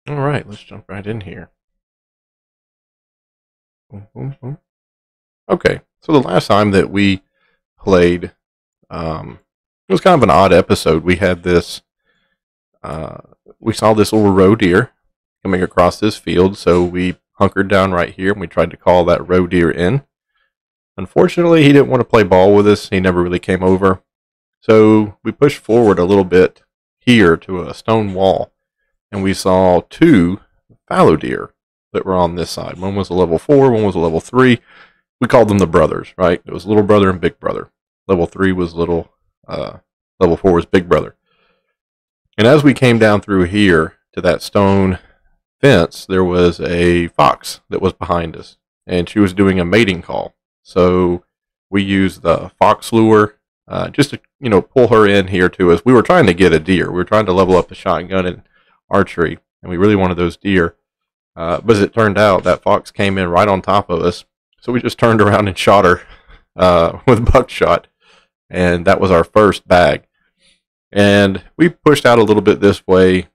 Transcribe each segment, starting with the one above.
All right, let's jump right in here. Boom, boom, boom. Okay, so the last time that we played, it was kind of an odd episode. We had this, uh, we saw this little roe deer coming across this field, so we hunkered down right here and we tried to call that roe deer in. Unfortunately, he didn't want to play ball with us. He never really came over. So we pushed forward a little bit here to a stone wall, and we saw two fallow deer that were on this side. One was a level 4, one was a level 3. We called them the brothers, right? It was little brother and big brother. Level 3 was level 4 was big brother. And as we came down through here to that stone fence, there was a fox that was behind us, and she was doing a mating call. So we used the fox lure just to, pull her in here to us. We were trying to get a deer. We were trying to level up the shotgun and archery, and we really wanted those deer. But as it turned out, that fox came in right on top of us. So we just turned around and shot her with buckshot, and that was our first bag. And we pushed out a little bit this way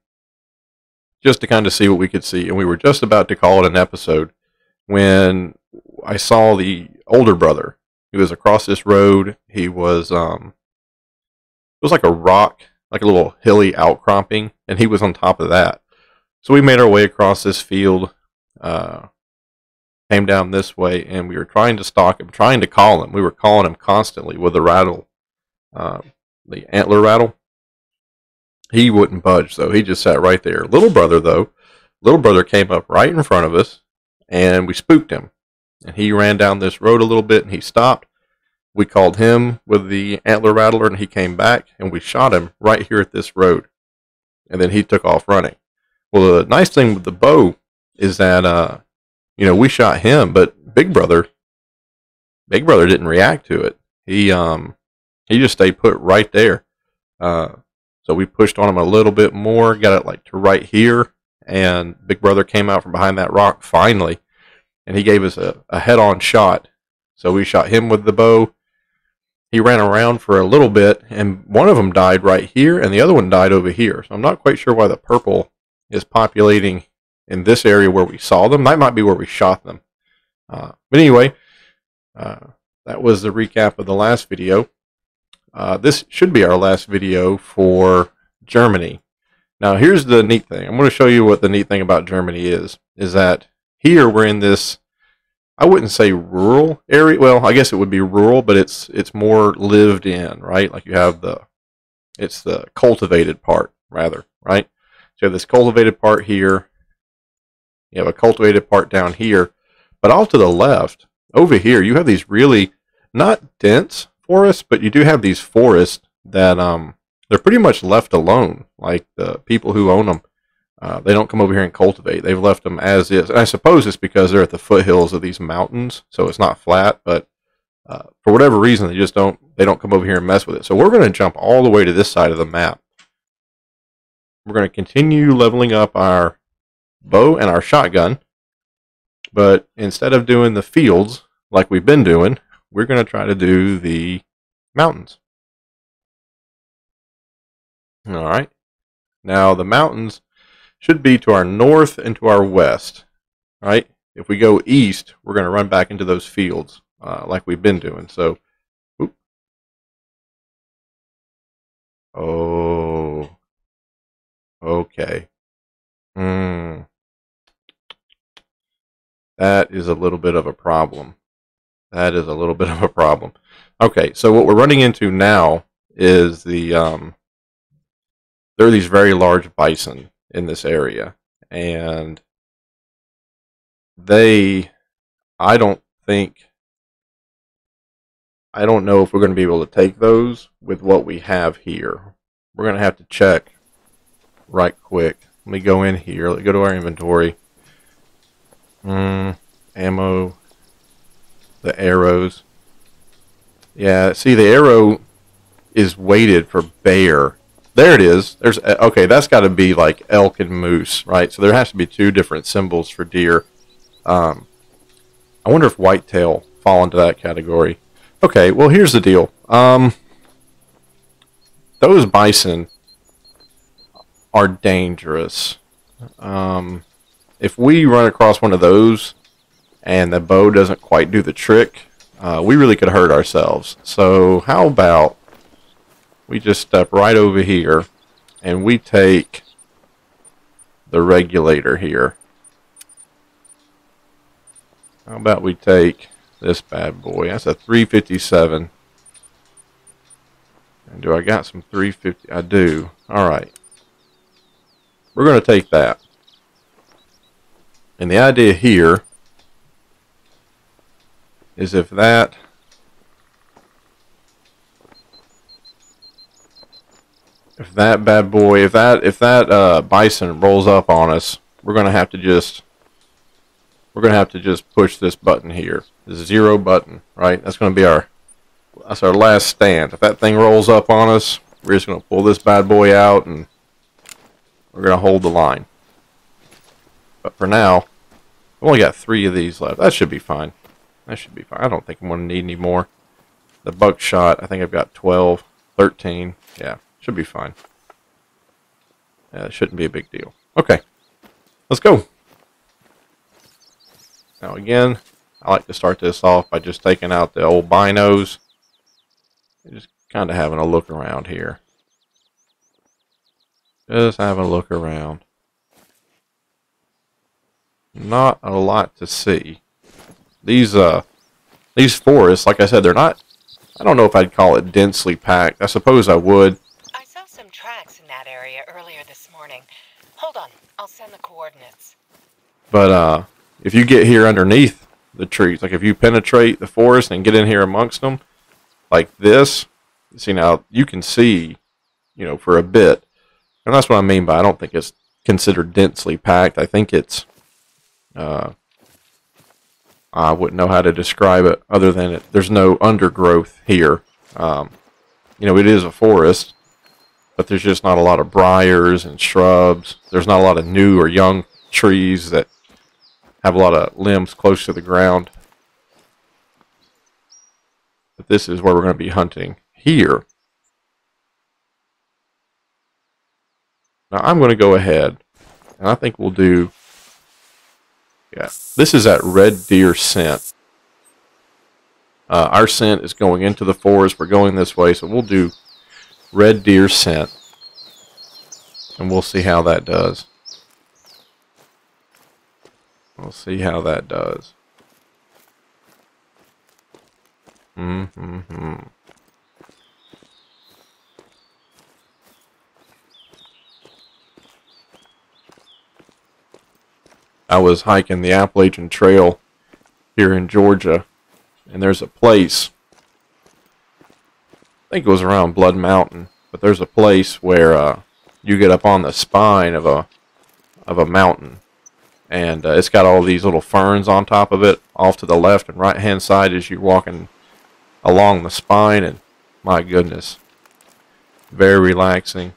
just to kind of see what we could see. And we were just about to call it an episode when I saw the older brother. He was across this road. He was, it was like a rock, like a little hilly outcropping, and he was on top of that. So we made our way across this field, came down this way, and we were trying to stalk him, trying to call him. We were calling him constantly with the rattle, the antler rattle. He wouldn't budge, so he just sat right there. Little brother came up right in front of us, and we spooked him. And he ran down this road a little bit, and he stopped. We called him with the antler rattler, and he came back, and we shot him right here at this road. And then he took off running. Well, the nice thing with the bow is that, we shot him, but Big Brother didn't react to it. He just stayed put right there. So we pushed on him a little bit more, got it like to right here, and Big Brother came out from behind that rock finally, and he gave us a head-on shot. So we shot him with the bow. He ran around for a little bit, and one of them died right here, and the other one died over here. So I'm not quite sure why the purple is populating in this area where we saw them. That might be where we shot them. But anyway, that was the recap of the last video. This should be our last video for Germany. Now, here's the neat thing. I'm going to show you what the neat thing about Germany is that here we're in this, I wouldn't say rural area. Well, I guess it would be rural, but it's more lived in, right? Like it's the cultivated part, rather, right? So you have this cultivated part here. You have a cultivated part down here. But off to the left, over here, you have these really not dense forests, but you do have these forests that they're pretty much left alone. Like the people who own them, they don't come over here and cultivate. They've left them as is. And I suppose it's because they're at the foothills of these mountains, so it's not flat. But for whatever reason, they don't come over here and mess with it. So we're going to jump all the way to this side of the map. We're going to continue leveling up our bow and our shotgun, but instead of doing the fields like we've been doing, we're going to try to do the mountains. All right. Now, the mountains should be to our north and to our west, right? If we go east, we're going to run back into those fields like we've been doing. So, oop. Oh, okay. That is a little bit of a problem. That is a little bit of a problem. Okay, so what we're running into now is there are these very large bison in this area, and I don't know if we're going to be able to take those with what we have here. We're going to have to check right quick. Let me go in here. Let's go to our inventory. Ammo. The arrows. Yeah, see, the arrow is weighted for bear. There it is. Okay, that's got to be like elk and moose, right? So there has to be two different symbols for deer. I wonder if whitetail fall into that category. Okay, well, here's the deal. Those bison are dangerous. If we run across one of those and the bow doesn't quite do the trick, we really could hurt ourselves. So how about we just step right over here and we take the regulator here. How about we take this bad boy? That's a 357. And do I got some 350? I do. Alright. We're going to take that. And the idea here is if that bad boy, if that bison rolls up on us, we're going to have to just push this button here. This 0 button, right? That's going to be our last stand. If that thing rolls up on us, we're just going to pull this bad boy out and we're going to hold the line. But for now, I've only got 3 of these left. That should be fine. That should be fine. I don't think I'm going to need any more. The buckshot, I think I've got 12, 13. Yeah, should be fine. Yeah, it shouldn't be a big deal. Okay, let's go. Now again, I like to start this off by just taking out the old binos and just kind of having a look around here. Just having a look around. Not a lot to see. These forests, like I said, they're not, I don't know if I'd call it densely packed. I suppose I would. I saw some tracks in that area earlier this morning. Hold on, I'll send the coordinates. But if you get here underneath the trees, like if you penetrate the forest and get in here amongst them, like this, see now, you can see, you know, for a bit. And that's what I mean by I don't think it's considered densely packed. I think it's, I wouldn't know how to describe it other than there's no undergrowth here. You know, it is a forest, but there's just not a lot of briars and shrubs. There's not a lot of new or young trees that have a lot of limbs close to the ground. But this is where we're going to be hunting here. Now I'm going to go ahead, and I think we'll do, yeah, this is that red deer scent. Our scent is going into the forest. We're going this way, so we'll do red deer scent, and we'll see how that does. We'll see how that does. I was hiking the Appalachian Trail here in Georgia, and there's a place, I think it was around Blood Mountain, but there's a place where you get up on the spine of a mountain, and it's got all these little ferns on top of it, off to the left and right hand side as you're walking along the spine, and my goodness, very relaxing,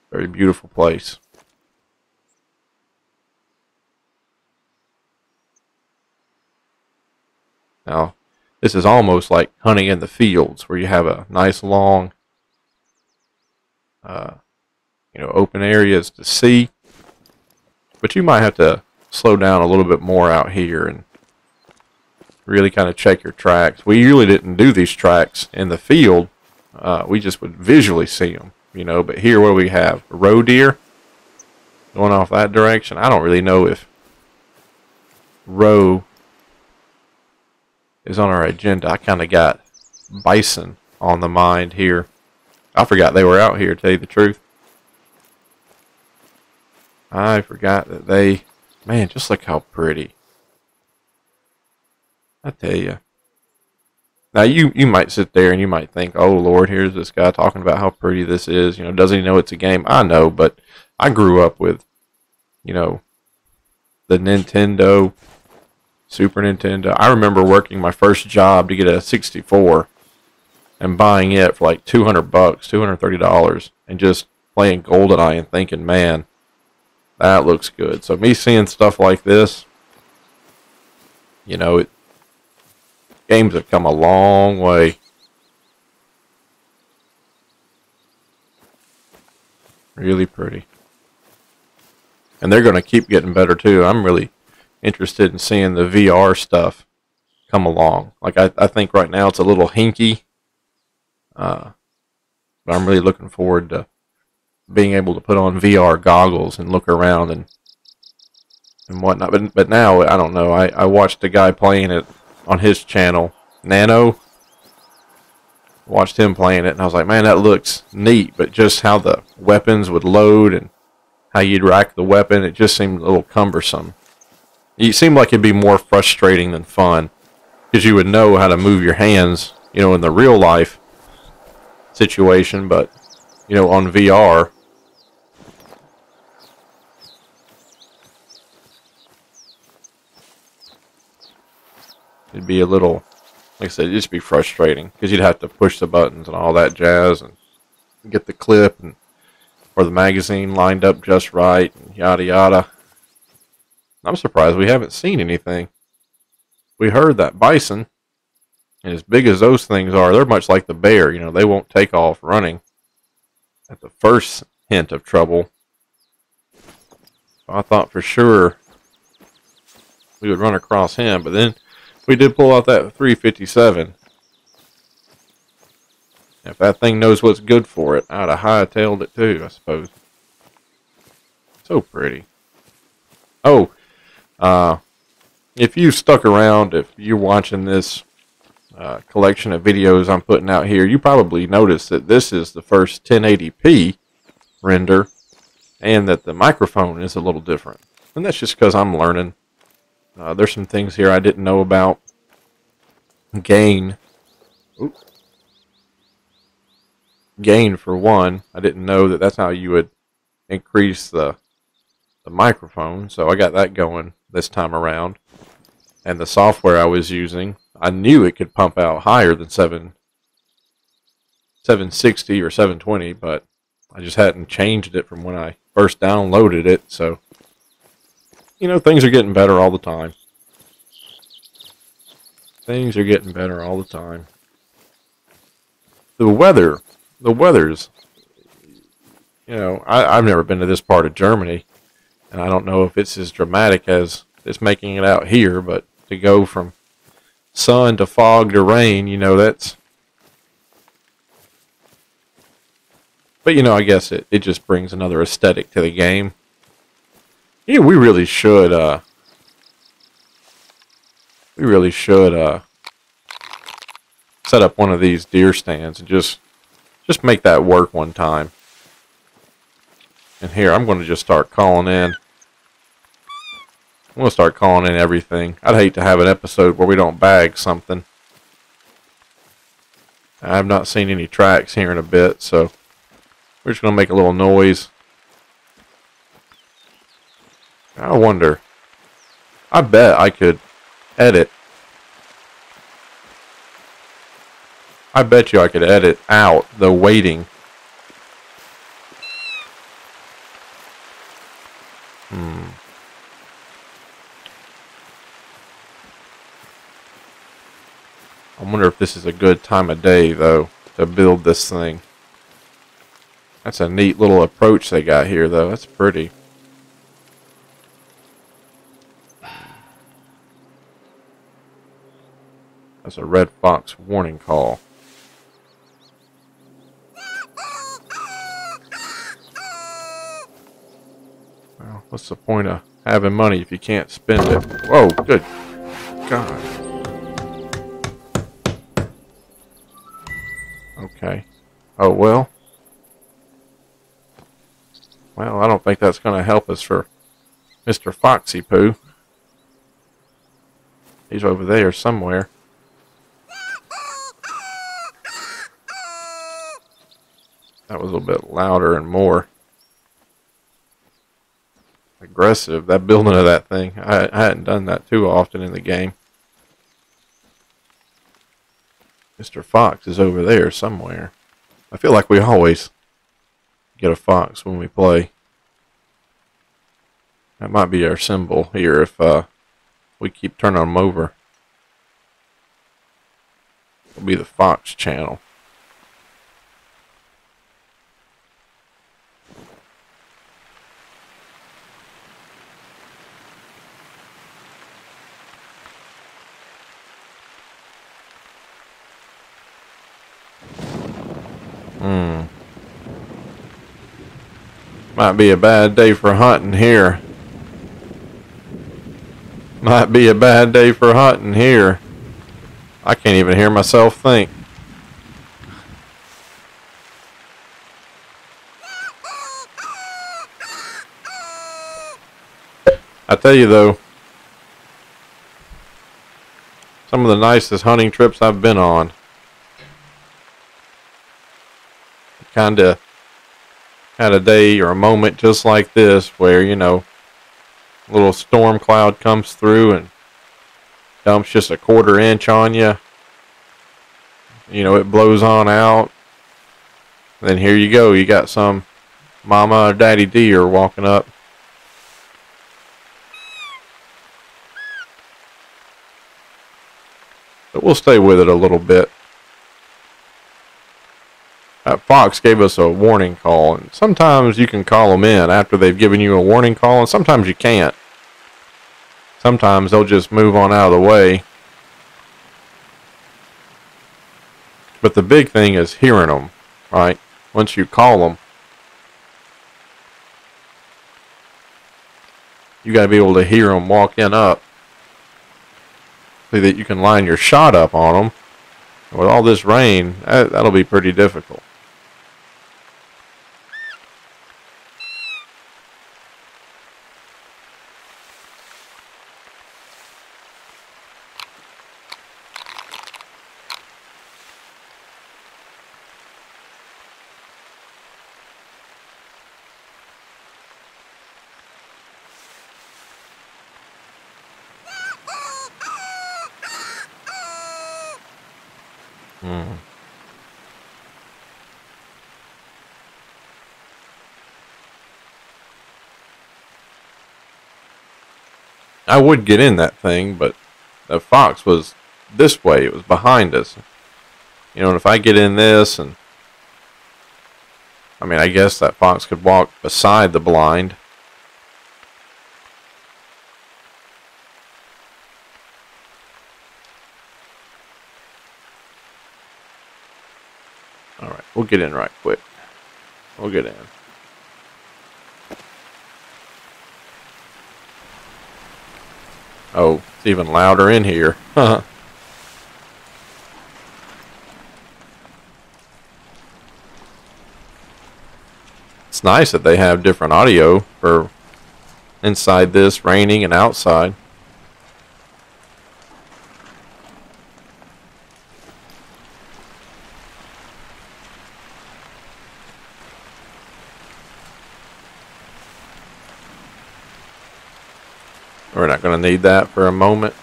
very beautiful place. Now, this is almost like hunting in the fields, where you have a nice long, you know, open areas to see. But you might have to slow down a little bit more out here and really kind of check your tracks. We really didn't do these tracks in the field. We just would visually see them, you know. But here, what do we have? Roe deer going off that direction. I don't really know if roe is on our agenda. I kind of got bison on the mind here. I forgot they were out here, to tell you the truth. I forgot that they, man, just look how pretty. I tell you. Now, you might sit there and you might think, oh, Lord, here's this guy talking about how pretty this is. You know, doesn't he know it's a game? I know, but I grew up with, you know, the Nintendo, Super Nintendo. I remember working my first job to get a 64 and buying it for like $200, $230, and just playing GoldenEye and thinking, man, that looks good. So me seeing stuff like this, you know, games have come a long way. Really pretty. and they're going to keep getting better too. I'm really interested in seeing the VR stuff come along. Like I think right now it's a little hinky, but I'm really looking forward to being able to put on VR goggles and look around and whatnot. But now I don't know. I watched a guy playing it on his channel, Nano. Watched him playing it, and I was like, man, that looks neat. But just how the weapons would load and how you'd rack the weapon, it just seemed a little cumbersome. It seemed like it'd be more frustrating than fun, because you would know how to move your hands, you know, in the real life situation. But, you know, on VR, it'd be a little, like I said, it'd just be frustrating, because you'd have to push the buttons and all that jazz and get the clip and or the magazine lined up just right and yada yada. I'm surprised we haven't seen anything. We heard that bison, and as big as those things are, they're much like the bear. You know, they won't take off running at the first hint of trouble. I thought for sure we would run across him, but then we did pull out that 357. If that thing knows what's good for it, I'd have hightailed it too, I suppose. So pretty. Oh, if you stuck around, if you're watching this collection of videos I'm putting out here, you probably noticed that this is the first 1080p render, and that the microphone is a little different. And that's just because I'm learning. There's some things here I didn't know about. Gain. Ooh. Gain, for one. I didn't know that that's how you would increase the microphone, so I got that going this time around. And the software I was using, I knew it could pump out higher than 760 or 720, but I just hadn't changed it from when I first downloaded it. So, you know, things are getting better all the time. Things are getting better all the time. The weather's, you know, I've never been to this part of Germany, and I don't know if it's as dramatic as it's making it out here, but to go from sun to fog to rain, you know, that's... But, you know, I guess it just brings another aesthetic to the game. Yeah, we really should set up one of these deer stands and just make that work one time. And here, I'm going to just start calling in. I'm going to start calling in everything. I'd hate to have an episode where we don't bag something. I've not seen any tracks here in a bit, so we're just going to make a little noise. I wonder. I bet I could edit. I bet you I could edit out the waiting. I wonder if this is a good time of day, though, to build this thing. That's a neat little approach they got here, though. That's pretty. That's a red fox warning call. Well, what's the point of having money if you can't spend it? Whoa, good God. Okay. Oh, well. Well, I don't think that's going to help us for Mr. Foxy Poo. He's over there somewhere. That was a little bit louder and more aggressive. That building of that thing, I hadn't done that too often in the game. Mr. Fox is over there somewhere. I feel like we always get a fox when we play. That might be our symbol here if we keep turning them over. It'll be the Fox channel. Might be a bad day for hunting here. Might be a bad day for hunting here. I can't even hear myself think. I tell you though, some of the nicest hunting trips I've been on kind of had a day or a moment just like this where, you know, a little storm cloud comes through and dumps just a 1/4 inch on you. You know, it blows on out. Then here you go. You got some mama or daddy deer walking up. But we'll stay with it a little bit. That fox gave us a warning call, and sometimes you can call them in after they've given you a warning call, and sometimes you can't. Sometimes they'll just move on out of the way. But the big thing is hearing them, right? Once you call them, you got to be able to hear them walking up so that you can line your shot up on them. And with all this rain, that'll be pretty difficult. I would get in that thing, but the fox was this way. It was behind us. You know, and if I get in this, and I mean, I guess that fox could walk beside the blind. All right, we'll get in right quick. We'll get in. Oh, it's even louder in here. It's nice that they have different audio for inside this, raining, and outside. We're not going to need that for a moment.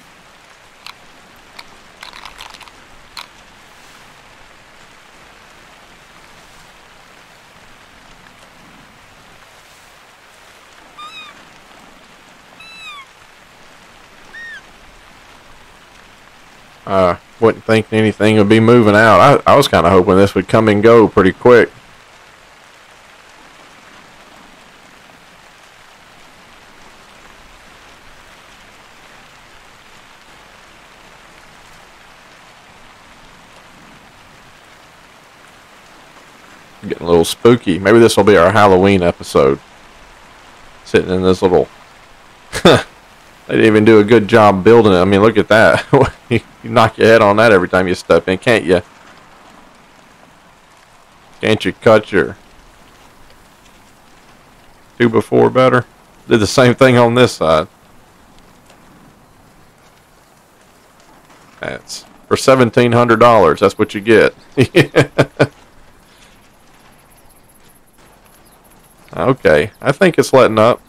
Wouldn't think anything would be moving out. I was kind of hoping this would come and go pretty quick. Getting a little spooky. Maybe this will be our Halloween episode. Sitting in this little... They didn't even do a good job building it. I mean, look at that. You knock your head on that every time you step in, can't you? Can't you cut your 2x4 better? Did the same thing on this side. That's for $1,700. That's what you get. Okay, I think it's letting up.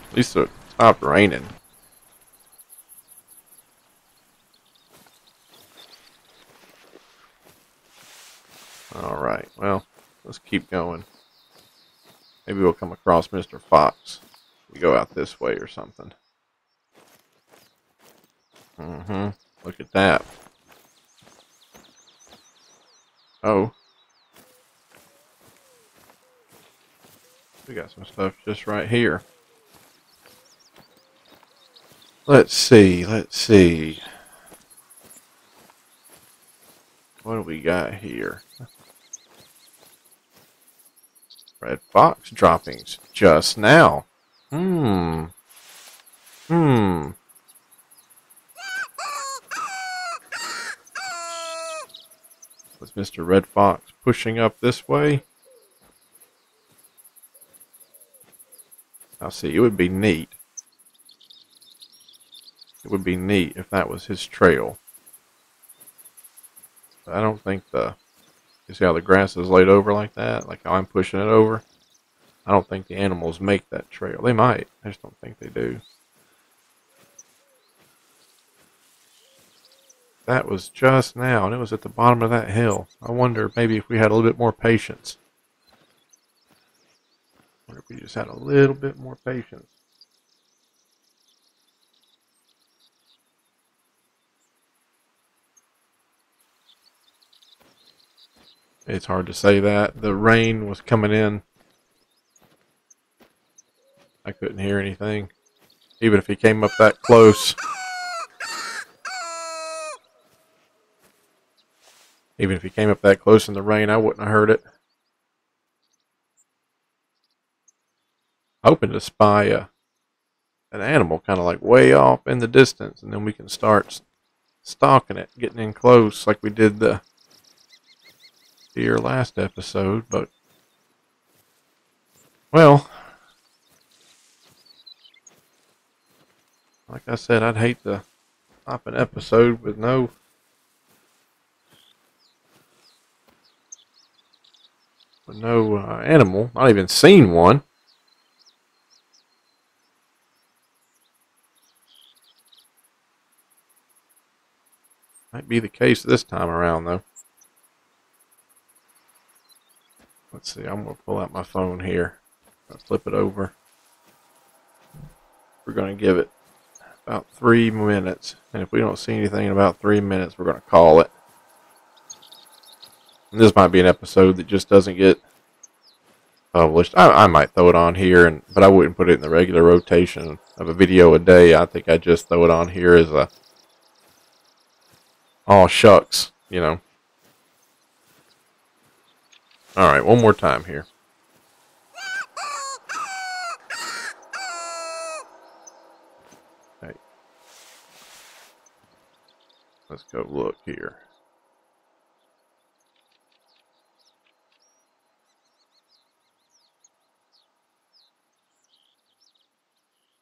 At least it stopped raining. Alright, well, let's keep going. Maybe we'll come across Mr. Fox. We go out this way or something. Look at that. Oh. We got some stuff just right here. Let's see. What do we got here? Red fox droppings just now. Hmm. Was Mr. Red Fox pushing up this way? I'll see. It would be neat. It would be neat if that was his trail. But I don't think you see how the grass is laid over like that? Like how I'm pushing it over? I don't think the animals make that trail. They might. I just don't think they do. That was just now, and it was at the bottom of that hill. I wonder maybe if we had a little bit more patience. I wonder if we just had a little bit more patience. It's hard to say that. The rain was coming in. I couldn't hear anything. Even if he came up that close. Even if he came up that close in the rain, I wouldn't have heard it. Hoping to spy an animal kind of like way off in the distance, and then we can start stalking it, getting in close like we did the deer last episode. But, well, like I said, I'd hate to stop an episode with no animal. Not even seen one. Might be the case this time around, though. Let's see. I'm going to pull out my phone here. I'll flip it over. We're going to give it about 3 minutes. And if we don't see anything in about 3 minutes, we're going to call it. And this might be an episode that just doesn't get published. I might throw it on here, but I wouldn't put it in the regular rotation of a video a day. I think I'd just throw it on here as a, oh shucks, you know. Alright, one more time here. Okay. Let's go look here.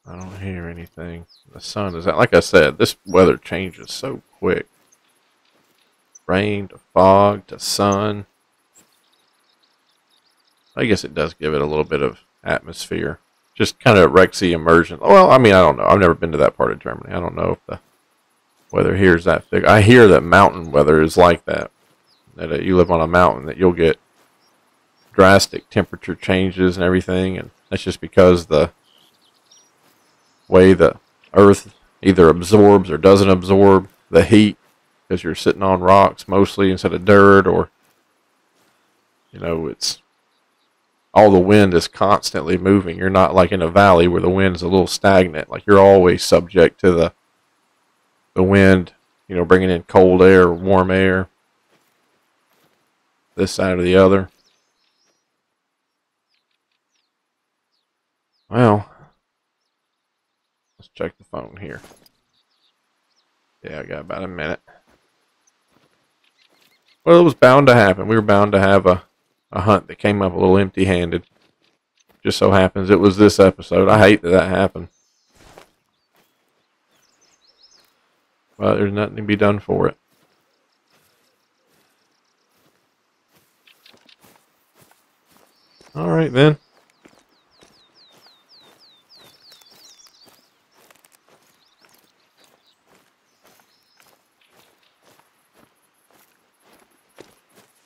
I don't hear anything. The sun is out. Like I said, this weather changes so quick. Rain to fog to sun. I guess it does give it a little bit of atmosphere. Just kind of Rexy immersion. Well, I mean, I don't know. I've never been to that part of Germany. I don't know if the weather here is that thick. I hear that mountain weather is like that. That you live on a mountain, that you'll get drastic temperature changes and everything. And that's just because the way the earth either absorbs or doesn't absorb the heat, because you're sitting on rocks mostly instead of dirt, or, you know, it's all the wind is constantly moving. You're not like in a valley where the wind is a little stagnant. Like you're always subject to the wind, you know, bringing in cold air, warm air, this side or the other. Well, let's check the phone here. Yeah, I got about a minute. Well, it was bound to happen. We were bound to have a hunt that came up a little empty-handed. Just so happens it was this episode. I hate that happened. But there's nothing to be done for it. Alright then.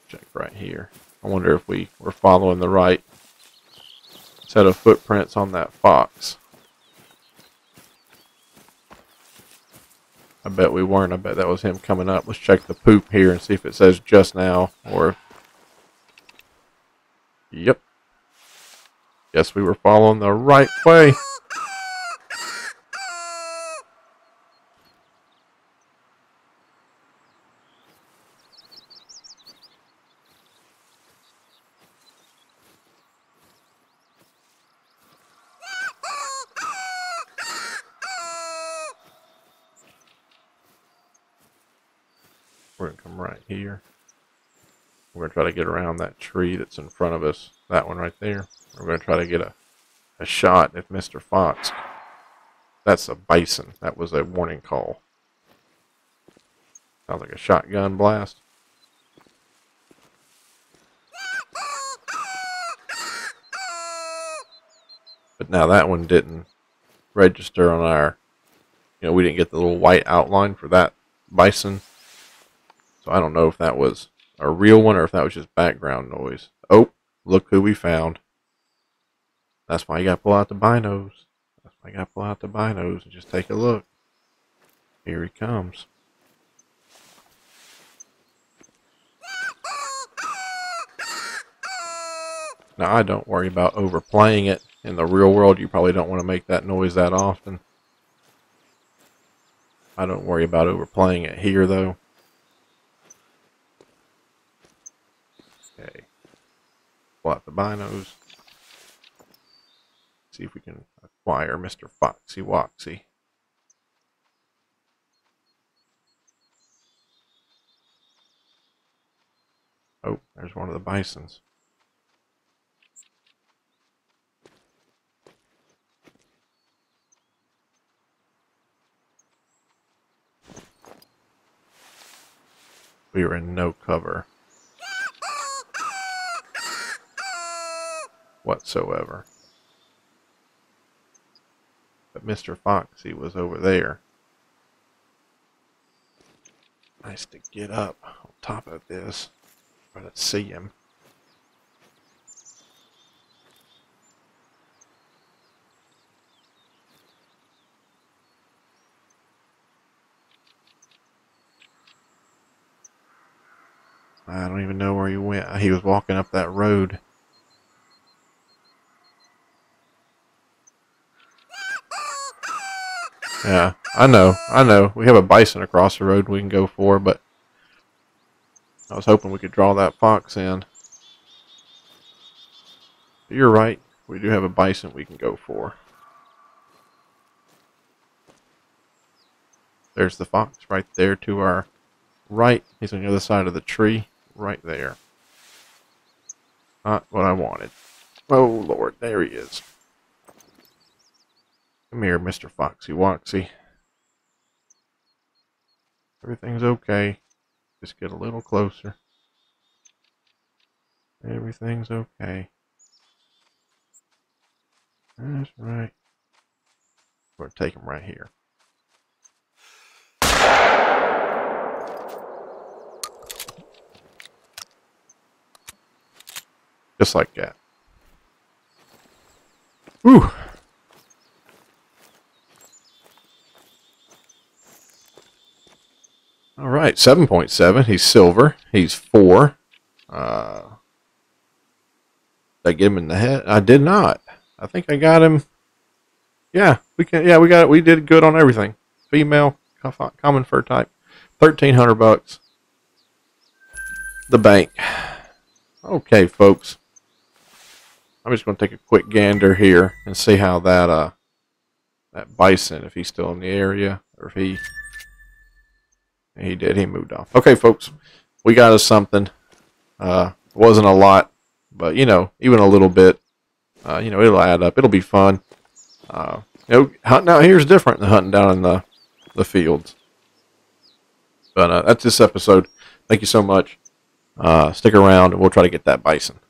Check right here. I wonder if we were following the right set of footprints on that fox. I bet we weren't. I bet that was him coming up. Let's check the poop here and see if it says just now, or... Yep. Guess we were following the right way. We're going to come right here. We're going to try to get around that tree that's in front of us. That one right there. We're going to try to get a shot at Mr. Fox. That's a bison. That was a warning call. Sounds like a shotgun blast. But now that one didn't register on our, we didn't get the little white outline for that bison. So I don't know if that was a real one or if that was just background noise. Oh, look who we found. That's why you got to pull out the binos. That's why you got to pull out the binos and just take a look. Here he comes. Now, I don't worry about overplaying it. In the real world, you probably don't want to make that noise that often. I don't worry about overplaying it here, though. Okay. Pull out the binos. See if we can acquire Mr. Foxy Woxy. Oh, there's one of the bisons. We are in no cover whatsoever. But Mr. Foxy was over there. Nice to get up on top of this. Try to see him. I don't even know where he went. He was walking up that road. Yeah, I know. We have a bison across the road we can go for, but I was hoping we could draw that fox in. You're right. We do have a bison we can go for. There's the fox right there to our right. He's on the other side of the tree. Right there. Not what I wanted. Oh, Lord. There he is. Come here, Mr. Foxy Woxy. Everything's okay. Just get a little closer. Everything's okay. That's right. We're going to take him right here. Just like that. Whew. All right, 7.7. He's silver. He's 4. Did I get him in the head? I did not. I think I got him. Yeah, we can. Yeah, we got it. We did good on everything. Female, common fur type. $1,300. The bank. Okay, folks. I'm just going to take a quick gander here and see how that bison, if he's still in the area, or if he moved off. Okay, folks, we got us something. Wasn't a lot, but even a little bit, it'll add up. It'll be fun. Hunting out here is different than hunting down in the fields. But that's this episode. Thank you so much. Stick around, and we'll try to get that bison.